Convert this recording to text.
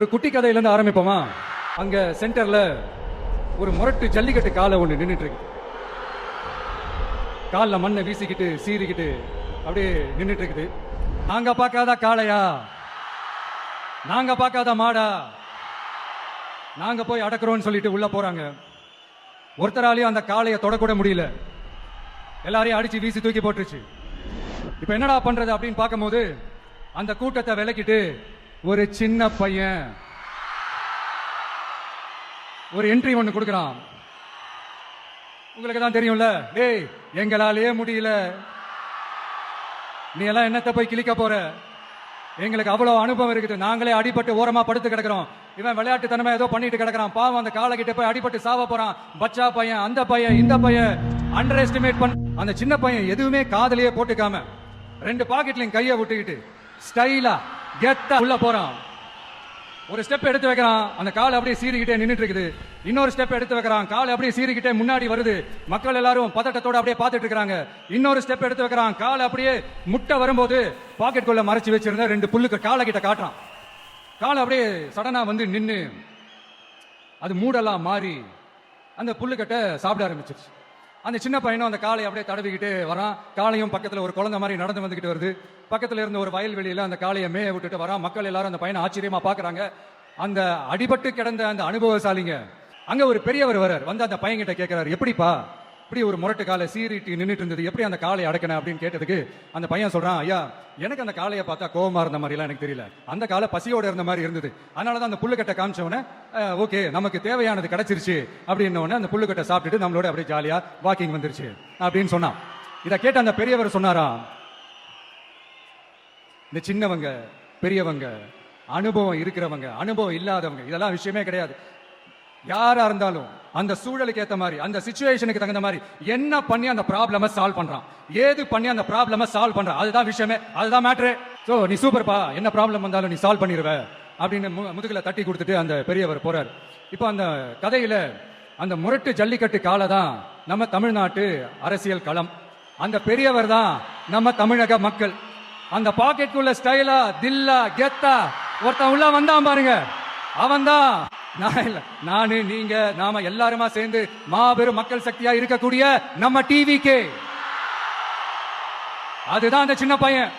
ஒரு குட்டி கதையில இருந்து ஆரம்பிப்போமா? அங்க சென்டர்ல ஒரு முரட்டு ஜல்லிக்கட்டு காலை ஒண்ணு நின்றுட்டு இருக்கு. கால்ல மண்ணை வீசிக்கிட்டு சீறிக்கிட்டு அப்படியே நின்றுட்டு இருக்குது. நாங்க பார்க்காத காளையா, நாங்க பார்க்காத மாடா, நாங்க போய் அடக்குறோம்னு சொல்லிட்டு உள்ள போறாங்க. ஒருத்தராலையும் அந்த காளையை தொடக்கூட முடியல. எல்லாரையும் அடிச்சு வீசி தூக்கி போட்டுருச்சு. இப்ப என்னடா பண்றது அப்படின்னு பார்க்கும்போது அந்த கூட்டத்தை விலக்கிட்டு ஒரு சின்ன பையன் ஒரு என்ட்ரி ஒண்ணு கொடுக்கறான். உங்களுக்கு தான் தெரியும்ல, டேய் எங்களாலேயே முடியல, நீ எல்லாம் என்னத்தை போய் கிளிக்க போற, எங்களுக்கு அவ்வளவு அனுபவம் இருக்குது, நாங்களே அடிபட்டு ஓரமா படுத்து கிடக்கிறோம், இவன் விளையாட்டு தனமா ஏதோ பண்ணிட்டு கிடக்கிறான், பாவம் அந்த காலை கிட்ட போய் அடிபட்டு சாவ போறான், பச்சா பையன், அந்த பையன், இந்த பையன், அண்டர் எஸ்டிமேட் பண்ண அந்த சின்ன பையன் எதுவுமே காதலியே போட்டுக்காம 2 பாக்கெட்லையும் கையை விட்டுக்கிட்டு ஸ்டைலா கெத்தா உள்ள போறான். ஒரு ஸ்டெப் எடுத்து வைக்கிறான், அந்த காலை அப்படியே சீறிக்கிட்டே நின்றுட்டு இருக்குது. இன்னொரு ஸ்டெப் எடுத்து வைக்கிறான், காலை அப்படியே சீறிக்கிட்டே முன்னாடி வருது. மக்கள் எல்லாரும் பதட்டத்தோட அப்படியே பார்த்துட்டு இருக்காங்க. இன்னொரு ஸ்டெப் எடுத்து வைக்கிறான், காலை அப்படியே முட்டை வரும்போது பாக்கெட்டுக்குள்ள மறைச்சு வச்சிருந்த 2 புல்லுக்கு காலை கிட்ட காட்டுறான். காலை அப்படியே சடனா வந்து நின்று அது மூடெல்லாம் மாறி அந்த புல்லுக்கட்டை சாப்பிட ஆரம்பிச்சிருச்சு. அந்த சின்ன பையனும் அந்த காலை அப்படியே தடவிக்கிட்டு வரான். காளையும் பக்கத்துல ஒரு குழந்தை மாதிரி நடந்து வந்துகிட்டு வருது. பக்கத்துல இருந்த ஒரு வயல்வெளியில அந்த காளையை மேய விட்டுட்டு வரான். மக்கள் எல்லாரும் அந்த பையனை ஆச்சரியமா பாக்குறாங்க. அந்த அடிபட்டு கிடந்த அந்த அனுபவசாலிங்க அங்க ஒரு பெரியவர் வரார். வந்து அந்த பையன் கிட்ட கேட்கிறாரு, எப்படிப்பா இப்படி ஒரு முரட்டு காலை சீறிட்டு நின்றுட்டு இருந்தது, எப்படி அந்த காளையை அடக்கணும் அப்படின்னு கேட்டதுக்கு அந்த பையன் சொல்றான், ஐயா எனக்கு அந்த காளையை பார்த்தா கோவமா இருந்த மாதிரி எல்லாம் எனக்கு தெரியல, அந்த காலை பசியோட இருந்த மாதிரி இருந்தது, அதனாலதான் அந்த புல்லுக்கட்டை காமிச்சவன ஓகே நமக்கு தேவையானது கிடைச்சிருச்சு அப்படின்னோடனே அந்த புல்லுக்கட்டை சாப்பிட்டுட்டு நம்மளோட அப்படியே ஜாலியா வாக்கிங் வந்துருச்சு அப்படின்னு சொன்னான். இதை கேட்ட அந்த பெரியவர் சொன்னாரா, இந்த சின்னவங்க பெரியவங்க அனுபவம் இருக்கிறவங்க அனுபவம் இல்லாதவங்க இதெல்லாம் விஷயமே கிடையாது. யாரா இருந்தாலும் அந்த சூழலுக்கு ஏத்த மாதிரி அந்த சிச்சுவேஷனுக்கு தகுந்த மாதிரி என்ன பண்ணி அந்த ப்ராப்ளம சால்வ் பண்றான், ஏது பண்ணி அந்த ப்ராப்ளம சால்வ் பண்றான், அதுதான் விஷயமே, அதுதான் மேட்ரு. சோ நீ சூப்பர்ப்பா, என்ன ப்ராப்ளம் வந்தாலும் நீ சால்வ் பண்ணிடுவ அப்படின்னு முதுகுல தட்டி கொடுத்துட்டு அந்த பெரியவர் போறார். இப்போ அந்த கதையில அந்த முரட்டு ஜல்லிக்கட்டு காலை தான் நம்ம தமிழ்நாட்டு அரசியல் களம், அந்த பெரியவர் தான் நம்ம தமிழக மக்கள். அந்த பாக்கெட்டுக்குள்ள ஸ்டைலா தில்லா கெத்தா ஒருத்தன் உள்ள வந்தான் பாருங்க, அவன் தான் நான் இல்ல, நானு நீங்க நாம எல்லாருமா சேர்ந்து மாபெரும் மக்கள் சக்தியா இருக்கக்கூடிய நம்ம டிவிக்கு. அதுதான் அந்த சின்ன பையன்.